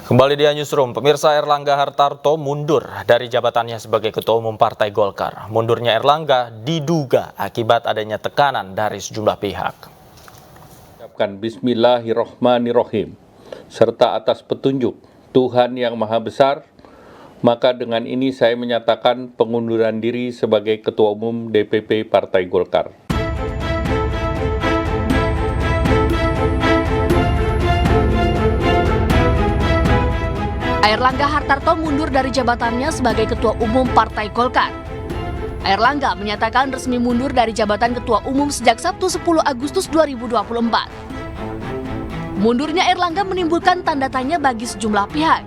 Kembali di Newsroom, pemirsa. Erlangga Hartarto mundur dari jabatannya sebagai Ketua Umum Partai Golkar. Mundurnya Erlangga diduga akibat adanya tekanan dari sejumlah pihak. Bismillahirrohmanirrohim, serta atas petunjuk Tuhan Yang Maha Besar, maka dengan ini saya menyatakan pengunduran diri sebagai Ketua Umum DPP Partai Golkar. Erlangga Hartarto mundur dari jabatannya sebagai Ketua Umum Partai Golkar. Erlangga menyatakan resmi mundur dari jabatan Ketua Umum sejak Sabtu 10 Agustus 2024. Mundurnya Erlangga menimbulkan tanda tanya bagi sejumlah pihak.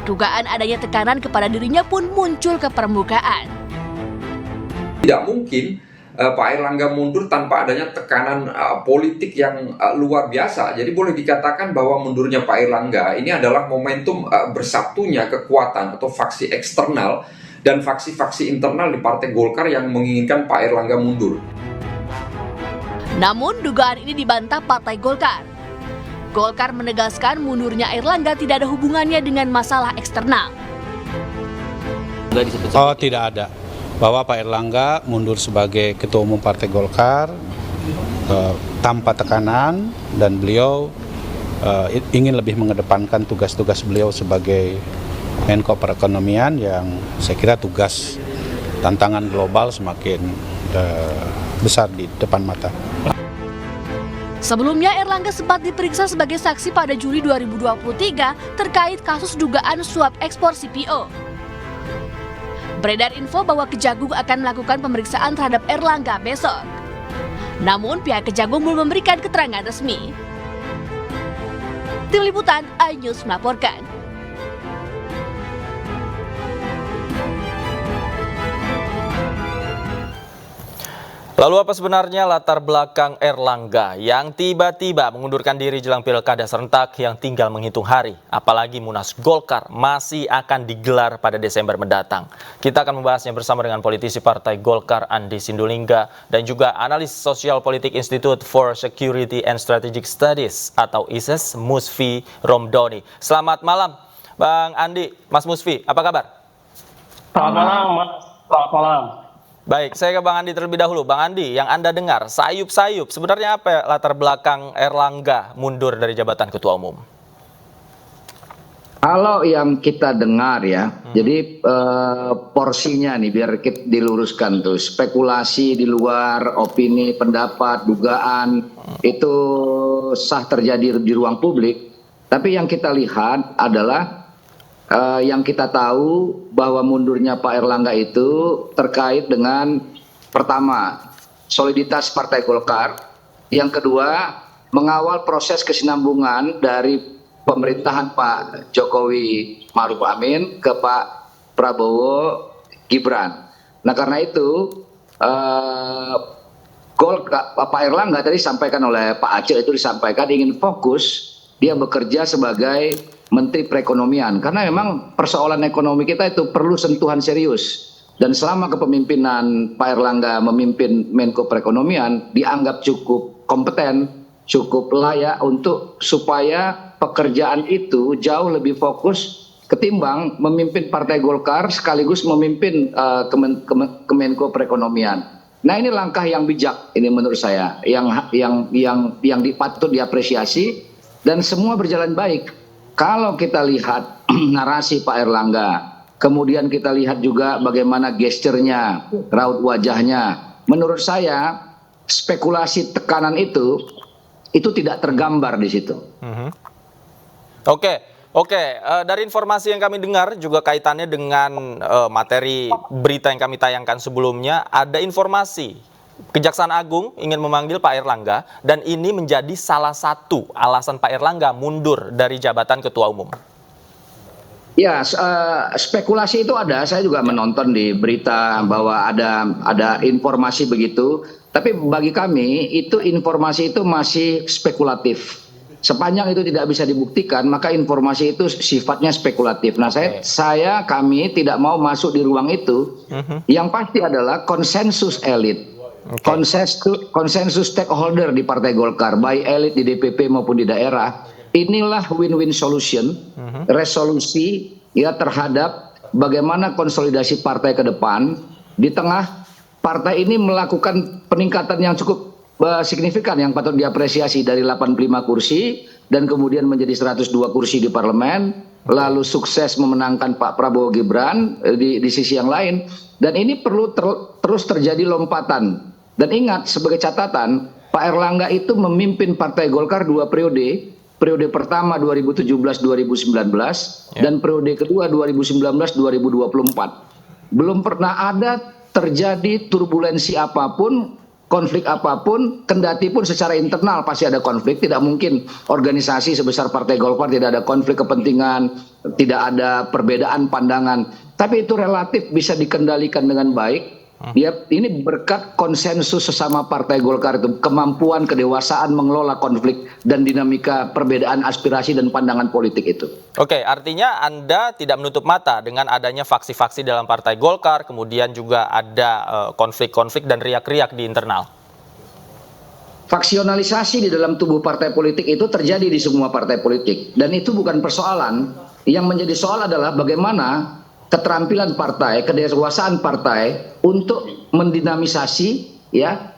Dugaan adanya tekanan kepada dirinya pun muncul ke permukaan. Tidak mungkin Pak Erlangga mundur tanpa adanya tekanan politik yang luar biasa. Jadi boleh dikatakan bahwa mundurnya Pak Erlangga ini adalah momentum bersatunya kekuatan atau faksi eksternal dan faksi-faksi internal di Partai Golkar yang menginginkan Pak Erlangga mundur. Namun dugaan ini dibantah Partai Golkar. Golkar menegaskan mundurnya Erlangga tidak ada hubungannya dengan masalah eksternal. Oh, tidak ada. Bahwa Pak Erlangga mundur sebagai Ketua Umum Partai Golkar tanpa tekanan, dan beliau ingin lebih mengedepankan tugas-tugas beliau sebagai Menko Perekonomian yang saya kira tugas tantangan global semakin besar di depan mata. Sebelumnya Erlangga sempat diperiksa sebagai saksi pada Juli 2023 terkait kasus dugaan suap ekspor CPO. Beredar info bahwa Kejagung akan melakukan pemeriksaan terhadap Erlangga besok. Namun pihak Kejagung belum memberikan keterangan resmi. Tim Liputan iNews melaporkan. Lalu apa sebenarnya latar belakang Erlangga yang tiba-tiba mengundurkan diri jelang pilkada serentak yang tinggal menghitung hari? Apalagi Munas Golkar masih akan digelar pada Desember mendatang. Kita akan membahasnya bersama dengan politisi Partai Golkar Andi Sindulingga dan juga analis sosial politik Institute for Security and Strategic Studies atau ISES, Musfi Romdoni. Selamat malam Bang Andi, Mas Musfi, apa kabar? Selamat malam, Mas. Selamat malam. Baik, saya ke Bang Andi terlebih dahulu. Bang Andi, yang Anda dengar, sayup-sayup, sebenarnya apa latar belakang Erlangga mundur dari jabatan Ketua Umum? Kalau yang kita dengar ya, jadi porsinya nih biar kita diluruskan tuh, spekulasi di luar, opini, pendapat, dugaan, itu sah terjadi di ruang publik. Tapi yang kita lihat adalah yang kita tahu bahwa mundurnya Pak Erlangga itu terkait dengan pertama, soliditas Partai Golkar. Yang kedua, mengawal proses kesinambungan dari pemerintahan Pak Jokowi Ma'ruf Amin ke Pak Prabowo Gibran. Nah karena itu Pak Erlangga tadi disampaikan oleh Pak Acil, itu disampaikan ingin fokus dia bekerja sebagai Menteri Perekonomian, karena memang persoalan ekonomi kita itu perlu sentuhan serius. Dan selama kepemimpinan Pak Erlangga memimpin Menko Perekonomian dianggap cukup kompeten, cukup layak untuk supaya pekerjaan itu jauh lebih fokus ketimbang memimpin Partai Golkar sekaligus memimpin Kemenko Perekonomian. Nah ini langkah yang bijak ini menurut saya, yang patut diapresiasi dan semua berjalan baik. Kalau kita lihat narasi Pak Erlangga, kemudian kita lihat juga bagaimana gesturnya, raut wajahnya, menurut saya spekulasi tekanan itu tidak tergambar di situ. Oke. Dari informasi yang kami dengar juga kaitannya dengan materi berita yang kami tayangkan sebelumnya, ada informasi Kejaksaan Agung ingin memanggil Pak Erlangga dan ini menjadi salah satu alasan Pak Erlangga mundur dari jabatan Ketua Umum. Ya, spekulasi itu ada. Saya juga menonton di berita bahwa ada informasi begitu. Tapi bagi kami itu informasi itu masih spekulatif. Sepanjang itu tidak bisa dibuktikan, maka informasi itu sifatnya spekulatif. Nah, kami tidak mau masuk di ruang itu. Yang pasti adalah konsensus elit. Konsensus stakeholder di Partai Golkar, baik elit di DPP maupun di daerah, inilah win-win solution, resolusi ya terhadap bagaimana konsolidasi partai ke depan di tengah partai ini melakukan peningkatan yang cukup signifikan yang patut diapresiasi dari 85 kursi dan kemudian menjadi 102 kursi di parlemen, lalu sukses memenangkan Pak Prabowo Gibran di sisi yang lain, dan ini perlu terus terjadi lompatan. Dan ingat, sebagai catatan, Pak Erlangga itu memimpin Partai Golkar 2 periode. Periode pertama 2017-2019 dan periode kedua 2019-2024. Belum pernah ada terjadi turbulensi apapun, konflik apapun, kendati pun secara internal pasti ada konflik. Tidak mungkin organisasi sebesar Partai Golkar tidak ada konflik kepentingan, tidak ada perbedaan pandangan. Tapi itu relatif bisa dikendalikan dengan baik. Ini berkat konsensus sesama Partai Golkar itu, kemampuan, kedewasaan mengelola konflik dan dinamika perbedaan aspirasi dan pandangan politik itu. Oke, artinya Anda tidak menutup mata dengan adanya faksi-faksi dalam Partai Golkar, kemudian juga ada konflik-konflik dan riak-riak di internal. Faksionalisasi di dalam tubuh partai politik itu terjadi di semua partai politik, dan itu bukan persoalan. Yang menjadi soal adalah bagaimana keterampilan partai, kedewasaan partai untuk mendinamisasi ya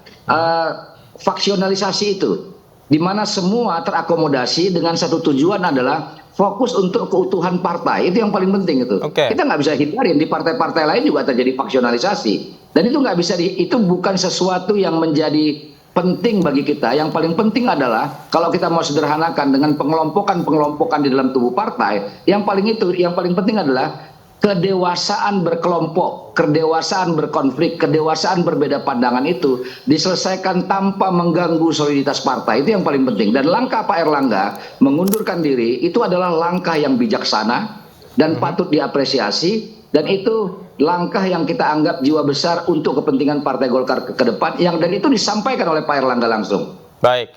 faksionalisasi itu, di mana semua terakomodasi dengan satu tujuan adalah fokus untuk keutuhan partai. Itu yang paling penting itu. Kita nggak bisa hindarin, di partai-partai lain juga terjadi faksionalisasi, dan itu nggak bisa itu bukan sesuatu yang menjadi penting bagi kita. Yang paling penting adalah kalau kita mau sederhanakan dengan pengelompokan di dalam tubuh partai, yang paling penting adalah kedewasaan berkelompok, kedewasaan berkonflik, kedewasaan berbeda pandangan itu diselesaikan tanpa mengganggu soliditas partai. Itu yang paling penting. Dan langkah Pak Erlangga mengundurkan diri itu adalah langkah yang bijaksana dan patut diapresiasi, dan itu langkah yang kita anggap jiwa besar untuk kepentingan Partai Golkar ke depan, dan itu disampaikan oleh Pak Erlangga langsung. Baik.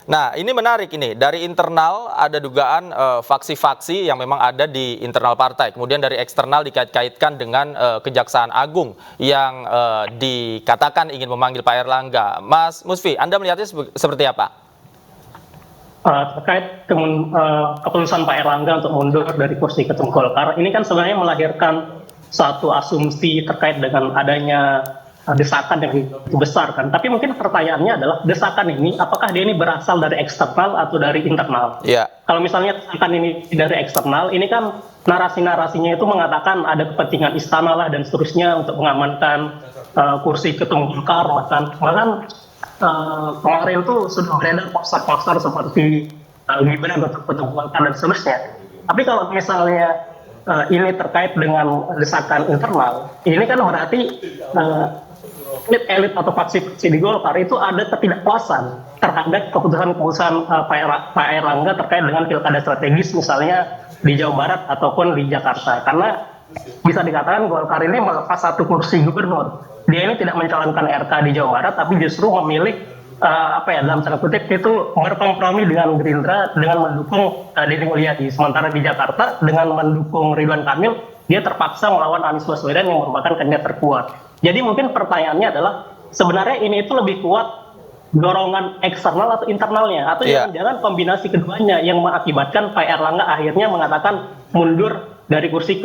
Nah, ini menarik ini. Dari internal ada dugaan faksi-faksi yang memang ada di internal partai. Kemudian dari eksternal dikait-kaitkan dengan Kejaksaan Agung yang dikatakan ingin memanggil Pak Erlangga. Mas Musfi, Anda melihatnya seperti apa? Terkait keputusan Pak Erlangga untuk mundur dari kursi Ketum Golkar, ini kan sebenarnya melahirkan satu asumsi terkait dengan adanya desakan yang besar kan. Tapi mungkin pertanyaannya adalah desakan ini apakah dia ini berasal dari eksternal atau dari internal? Kalau misalnya desakan ini dari eksternal, ini kan narasi-narasinya itu mengatakan ada kepentingan istana lah dan seterusnya untuk mengamankan kursi Ketum Golkar. Bahkan kemarin tuh sudah beredar poster-poster seperti Gibran untuk Ketum Golkar dan seterusnya. Tapi kalau misalnya ini terkait dengan desakan internal, ini kan berarti elit atau faksi di Golkar itu ada ketidakpuasan terhadap keputusan-keputusan Pak Erlangga terkait dengan pilkada strategis misalnya di Jawa Barat ataupun di Jakarta. Karena bisa dikatakan Golkar ini melepas satu kursi gubernur. Dia ini tidak mencalonkan RK di Jawa Barat, tapi justru memilih dalam tanda kutip itu berkompromi dengan Gerindra dengan mendukung Deddy Mulyadi. Sementara di Jakarta dengan mendukung Ridwan Kamil, dia terpaksa melawan Anies Baswedan yang merupakan kandidat terkuat. Jadi mungkin pertanyaannya adalah sebenarnya ini itu lebih kuat dorongan eksternal atau internalnya, atau jangan-jangan kombinasi keduanya yang mengakibatkan Pak Erlangga akhirnya mengatakan mundur dari kursi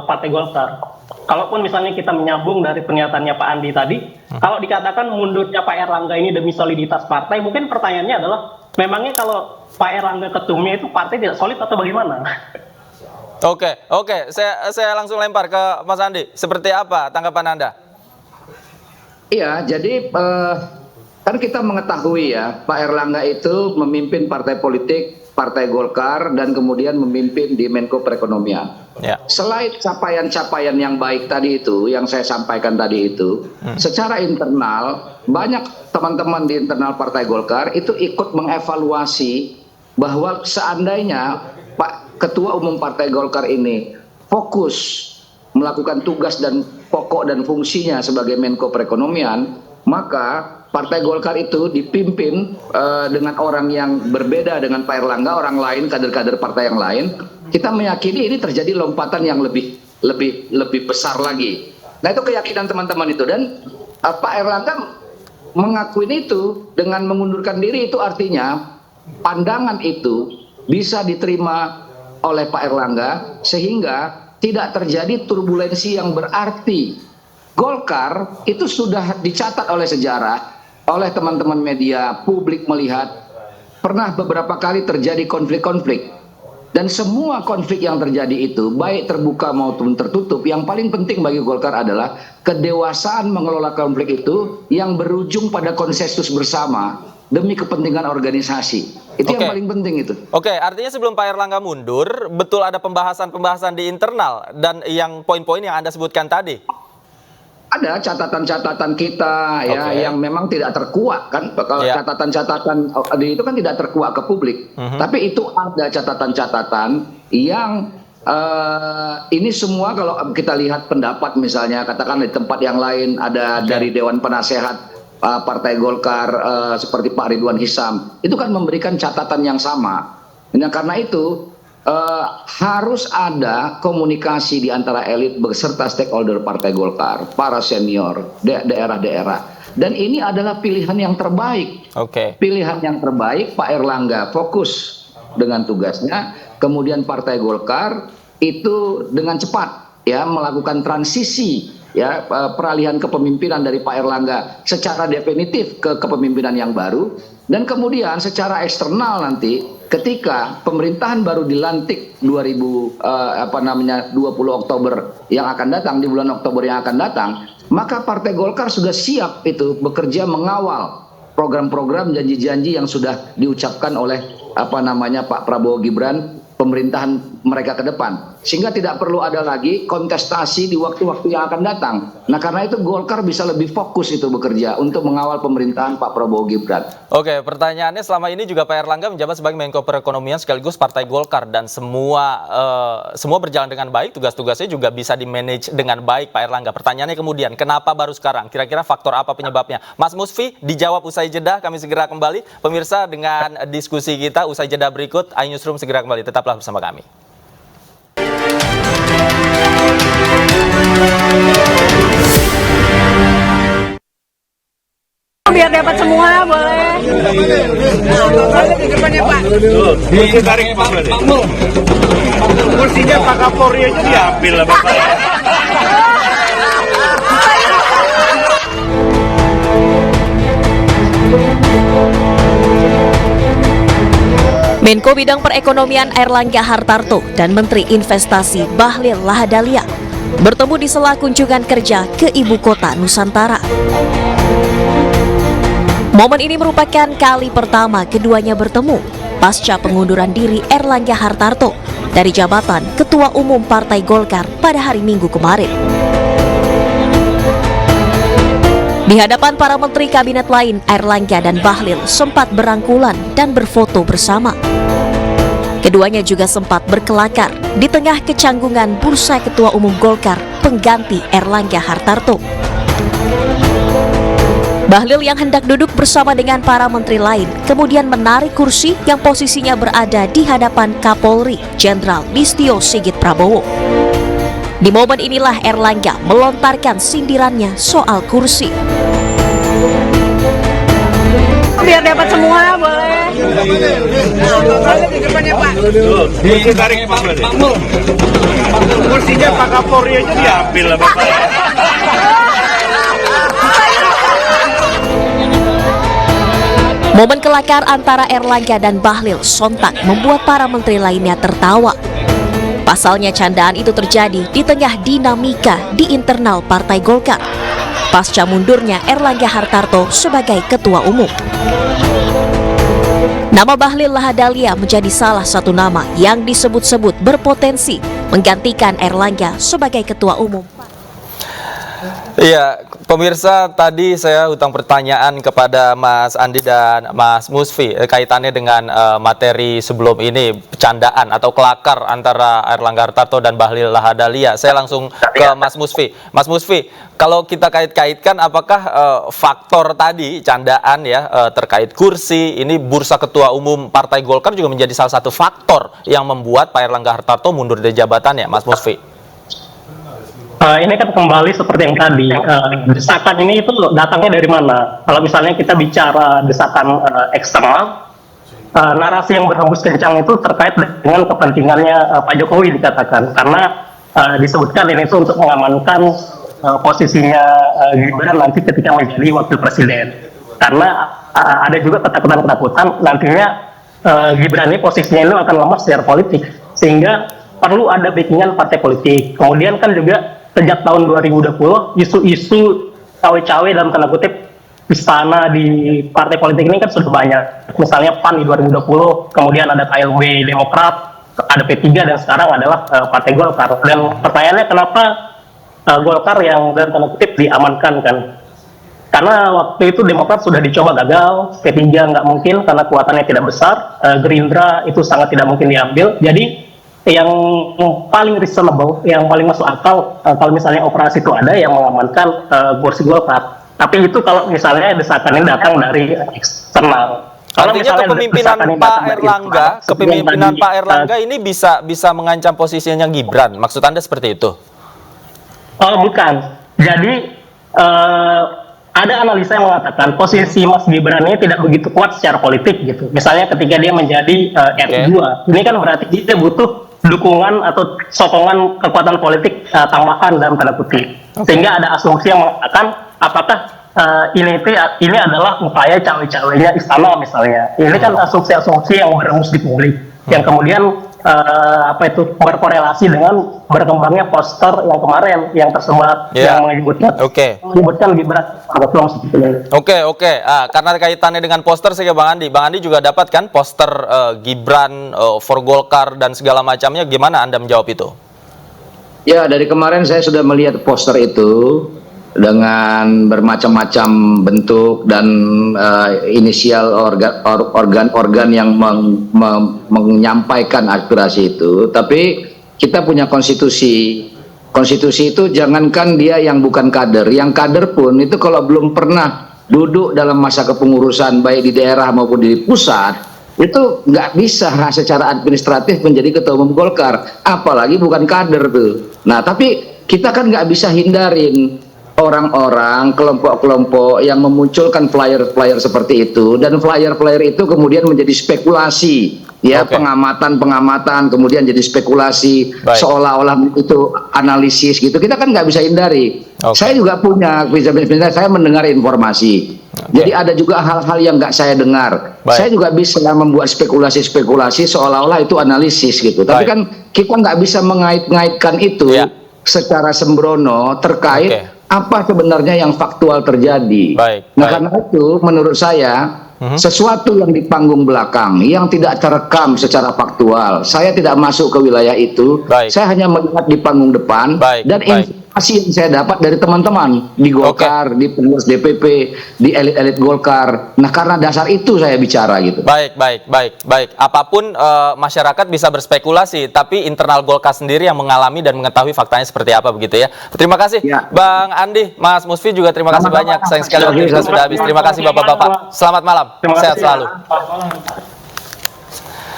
Partai Golkar. Kalaupun misalnya kita menyambung dari pernyataannya Pak Andi tadi, kalau dikatakan mundurnya Pak Erlangga ini demi soliditas partai, mungkin pertanyaannya adalah memangnya kalau Pak Erlangga ketumnya itu partai tidak solid atau bagaimana? Oke. Saya langsung lempar ke Mas Andi. Seperti apa tanggapan Anda? Iya, jadi kan kita mengetahui ya, Pak Erlangga itu memimpin partai politik, Partai Golkar, dan kemudian memimpin di Menko Perekonomian. Selain capaian-capaian yang baik tadi itu, yang saya sampaikan tadi itu, secara internal, banyak teman-teman di internal Partai Golkar itu ikut mengevaluasi bahwa seandainya Pak Ketua Umum Partai Golkar ini fokus melakukan tugas dan pokok dan fungsinya sebagai Menko Perekonomian, maka Partai Golkar itu dipimpin dengan orang yang berbeda dengan Pak Erlangga, orang lain, kader-kader partai yang lain. Kita meyakini ini terjadi lompatan yang lebih besar lagi. Nah, itu keyakinan teman-teman itu, dan Pak Erlangga mengakui itu dengan mengundurkan diri. Itu artinya pandangan itu bisa diterima oleh Pak Erlangga sehingga tidak terjadi turbulensi yang berarti. Golkar itu sudah dicatat oleh sejarah, oleh teman-teman media, publik melihat pernah beberapa kali terjadi konflik-konflik. Dan semua konflik yang terjadi itu, baik terbuka maupun tertutup, yang paling penting bagi Golkar adalah kedewasaan mengelola konflik itu yang berujung pada konsensus bersama demi kepentingan organisasi. Itu yang paling penting itu. Oke, artinya sebelum Pak Erlangga mundur, betul ada pembahasan-pembahasan di internal dan yang poin-poin yang Anda sebutkan tadi? Ada catatan-catatan kita ya yang memang tidak terkuak kan, kalau catatan-catatan itu kan tidak terkuak ke publik. Tapi itu ada catatan-catatan yang ini semua kalau kita lihat pendapat misalnya katakan di tempat yang lain ada dari Dewan Penasehat Partai Golkar seperti Pak Ridwan Hisam, itu kan memberikan catatan yang sama. Nah, karena itu harus ada komunikasi di antara elit beserta stakeholder Partai Golkar, para senior, daerah-daerah. Dan ini adalah pilihan yang terbaik. Pilihan yang terbaik, Pak Erlangga fokus dengan tugasnya, kemudian Partai Golkar itu dengan cepat ya melakukan transisi ya peralihan kepemimpinan dari Pak Erlangga secara definitif ke kepemimpinan yang baru, dan kemudian secara eksternal nanti ketika pemerintahan baru dilantik 20 Oktober yang akan datang, di bulan Oktober yang akan datang, maka Partai Golkar sudah siap itu bekerja mengawal program-program janji-janji yang sudah diucapkan oleh Pak Prabowo Gibran, pemerintahan mereka ke depan, sehingga tidak perlu ada lagi kontestasi di waktu-waktu yang akan datang. Nah, karena itu Golkar bisa lebih fokus itu bekerja untuk mengawal pemerintahan Pak Prabowo Gibran. Oke, pertanyaannya selama ini juga Pak Erlangga menjabat sebagai Menko Perekonomian sekaligus Partai Golkar, dan semua berjalan dengan baik, tugas-tugasnya juga bisa di-manage dengan baik Pak Erlangga. Pertanyaannya kemudian, kenapa baru sekarang? Kira-kira faktor apa penyebabnya? Mas Musfi, dijawab usai jeda, kami segera kembali. Pemirsa, dengan diskusi kita usai jeda berikut, iNewsroom segera kembali. Tetaplah bersama kami. Biar dapat semua boleh. Di depannya Pak. Ditarik Pak. Kursinya Pak Kapolri aja diambil lah Bapak. Menko Bidang Perekonomian Airlangga Hartarto dan Menteri Investasi Bahlil Lahadalia bertemu di sela kunjungan kerja ke ibu kota Nusantara. Momen ini merupakan kali pertama keduanya bertemu pasca pengunduran diri Airlangga Hartarto dari jabatan Ketua Umum Partai Golkar pada hari Minggu kemarin. Di hadapan para menteri kabinet lain, Airlangga dan Bahlil sempat berangkulan dan berfoto bersama. Keduanya juga sempat berkelakar di tengah kecanggungan bursa Ketua Umum Golkar pengganti Airlangga Hartarto. Bahlil yang hendak duduk bersama dengan para menteri lain kemudian menarik kursi yang posisinya berada di hadapan Kapolri Jenderal Listio Sigit Prabowo. Di momen inilah Airlangga melontarkan sindirannya soal kursi. Biar dapat semua boleh. Di depannya Pak. Ditarik Pak. Kursinya Pak Kapolri aja diambil lah Bapak. Momen kelakar antara Airlangga dan Bahlil sontak membuat para menteri lainnya tertawa. Pasalnya candaan itu terjadi di tengah dinamika di internal Partai Golkar pasca mundurnya Airlangga Hartarto sebagai Ketua Umum. Nama Bahlil Lahadalia menjadi salah satu nama yang disebut-sebut berpotensi menggantikan Airlangga sebagai Ketua Umum. Iya, pemirsa, tadi saya utang pertanyaan kepada Mas Andi dan Mas Musfi kaitannya dengan materi sebelum ini, candaan atau kelakar antara Airlangga Hartarto dan Bahlil Lahadalia. Saya langsung ke Mas Musfi. Mas Musfi, kalau kita kait-kaitkan, apakah faktor tadi candaan ya terkait kursi ini, bursa Ketua Umum Partai Golkar juga menjadi salah satu faktor yang membuat Pak Airlangga Hartarto mundur dari jabatannya, Mas Musfi? Ini kan kembali seperti yang tadi, desakan ini itu datangnya dari mana? Kalau misalnya kita bicara desakan eksternal, narasi yang berhembus kencang itu terkait dengan kepentingannya Pak Jokowi dikatakan, karena disebutkan ini itu untuk mengamankan posisinya Gibran nanti ketika menjadi wakil presiden. Karena ada juga ketakutan-ketakutan nantinya Gibran ini posisinya ini akan lemah secara politik, sehingga perlu ada backingan partai politik. Kemudian kan juga sejak tahun 2020 isu-isu cawe-cawe dalam tanda kutip istana di partai politik ini kan sudah banyak. Misalnya PAN di 2020, kemudian ada KLB Demokrat, ada P3, dan sekarang adalah Partai Golkar. Dan pertanyaannya kenapa Golkar yang dalam tanda kutip diamankan kan? Karena waktu itu Demokrat sudah dicoba gagal, P3 nggak mungkin karena kuatannya tidak besar, Gerindra itu sangat tidak mungkin diambil. Jadi yang paling reasonable, yang paling masuk akal kalau misalnya operasi itu ada yang mengamankan kursi Golkar. Tapi itu kalau misalnya desakan ini datang dari eksternal. Artinya kepemimpinan Pak Erlangga ini bisa mengancam posisinya Gibran. Maksud Anda seperti itu? Oh, bukan. Jadi ada analisa yang mengatakan posisi Mas Gibran ini tidak begitu kuat secara politik gitu. Misalnya ketika dia menjadi RI2, ini kan berarti dia butuh dukungan atau sokongan kekuatan politik tambahan dalam tanda kutip. Sehingga ada asumsi yang mengatakan apakah ini adalah upaya cawe-cawenya istana misalnya. Ini kan asumsi-asumsi yang berhembus di publik, yang kemudian berkorelasi dengan berkembangnya poster yang kemarin yang tersebar yang menyebutkan Gibran seperti ini. Oke. Karena kaitannya dengan poster saya ke Bang Andi juga dapat kan poster Gibran for Golkar dan segala macamnya. Gimana Anda menjawab itu? Ya, dari kemarin saya sudah melihat poster itu dengan bermacam-macam bentuk dan inisial organ yang menyampaikan aspirasi itu. Tapi kita punya konstitusi. Konstitusi itu jangankan dia yang bukan kader, yang kader pun itu kalau belum pernah duduk dalam masa kepengurusan baik di daerah maupun di pusat, itu nggak bisa secara administratif menjadi ketua umum Golkar, apalagi bukan kader tuh. Nah, tapi kita kan nggak bisa hindarin orang-orang, kelompok-kelompok yang memunculkan flyer-flyer seperti itu, dan flyer-flyer itu kemudian menjadi spekulasi, ya, pengamatan, kemudian jadi spekulasi, seolah-olah itu analisis gitu. Kita kan nggak bisa hindari. Saya juga punya, saya mendengar informasi. Jadi ada juga hal-hal yang nggak saya dengar. Saya juga bisa membuat spekulasi-spekulasi seolah-olah itu analisis gitu. Tapi kan kita nggak bisa mengait-ngaitkan itu secara sembrono terkait apa sebenarnya yang faktual terjadi. Karena itu menurut saya sesuatu yang di panggung belakang yang tidak terekam secara faktual, saya tidak masuk ke wilayah itu. Saya hanya melihat di panggung depan dan informasi yang saya dapat dari teman-teman di Golkar, di pengurus DPP, di elit-elit Golkar. Nah, karena dasar itu saya bicara gitu. Baik. Apapun masyarakat bisa berspekulasi, tapi internal Golkar sendiri yang mengalami dan mengetahui faktanya seperti apa begitu ya. Terima kasih Bang Andi, Mas Musfi juga terima kasih banyak. Sayang sekali waktu kita sudah habis. Terima kasih Bapak-bapak. Selamat malam. Sehat selalu.